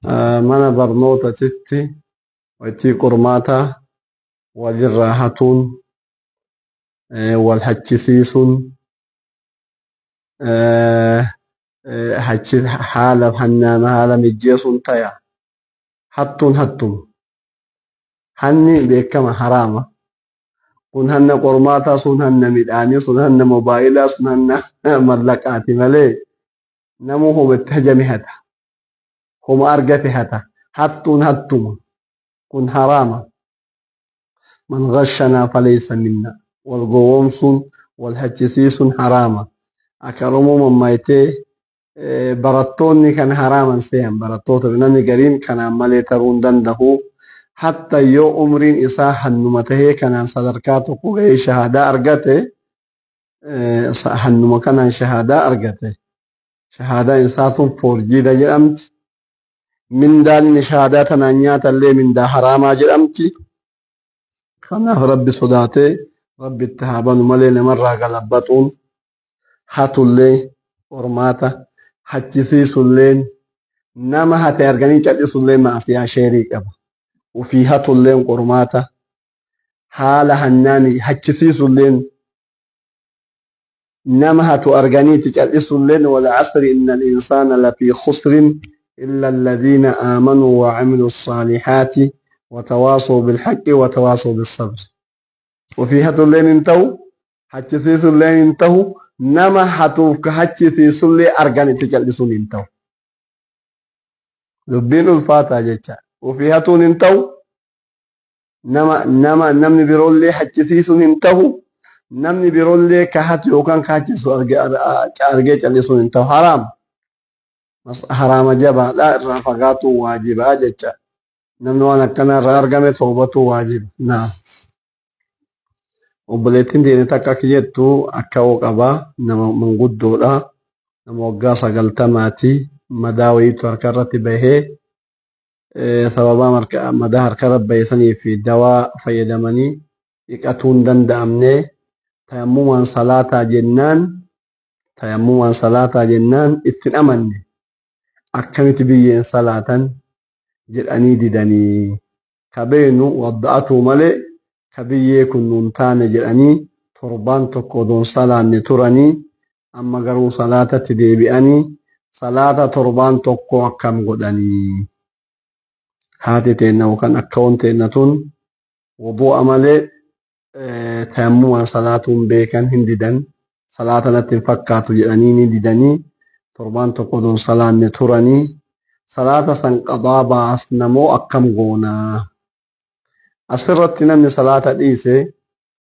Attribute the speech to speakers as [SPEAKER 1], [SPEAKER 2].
[SPEAKER 1] mana barnootatti waytii qormaataa walirraa hatuun wal hachisiisuun haala mijjeesuun taya hattuun hanni beekama haraama. Kun hanna qormaataa, sun hanna midhaanii, sun hanna mobaayilaa, sun hanna mallaqaati malee namuu homatti hajame hata, homa argate hata. Hattuun hattuma, kun haraama. Man ghashanaa falaysa minna. Wal gowwoomsuun wal hachisiisuun haraama. Akka Oromoo mammaayitee barattoonni kan haraaman seehan barattoota namni gariin kanaan malee taruu hin danda'u. Hatta yoo umriin isaa hannuma tahee kanaan sadarkaa tokko gahee shahaadaa argate, hannuma kanaan shahaadaa argate, shahaadaa isaatuun foorjiidha jedhamti. Mindaan inni shahaadaa tanaan nyaatallee mindaa haraamaa jedhamti. Kanaaf rabbi sodaatee rabbi itti haa banu malee namarraa galabbaxuun hatullee qormaata hachisiisulleen nama hate arganii cal'isullee maasiyaa sheerii qaba. Ufii hatulleen qormaata haala hannaani hachisiisulleen nama hatu arganiiti cal'isulleen. wal asri inna al-insaana lafii khusrin illa alladhiina aamanuu wa camiluu الصالحaati وتواصوا بالحق وتواصوا بالصبر. وفي هتولين انتهوا hachisiisulleen intahu nama hatuuf ka hachisiisullee argan itti cal'isuun intahu. Dubbiin ulfaataa jecha. Ufii hatuun intahu namni biroollee hachisiisuun intahu. Namni biroollee ka hatu yookaan ka hachisu argee cal'isuun intahu. Haraama. Haraama jabaadhaa irraa fagaatuun waajibaa jecha. Namni waan akkana irraa argame toobatuu waajiba. Naam. Obboleettiin deene takka akka jettu akka qaba nama manguddoodha. Nama waggaa 90 madaa wayiitu harka irratti bahee sababa madaa harka irratti bahee saniif dawaa fayyadamanii dhiqatuu hin danda'amne tayammumaan salaataa jennaan ittiin amanne akkamitti biyyeen salaatan jedhanii didanii kabeenu wadda'atuu malee kabiyyee kun nuun taane jedhanii torbaan tokko odoon salaanne turanii amma garuu salaatatti deebi'anii salaata torbaan tokko akkam godhanii. Haati teenna yookaan akkaawwan teenna tun wudu'a malee tayammumaan salaatuun beekan hin didan salaata natti hin fakkaatu jedhanii ni didanii torbaan tokko odoon salaanne turanii salaata san qadaa baasnamoo akkam goonaa. Asirratti namni salaata dhiise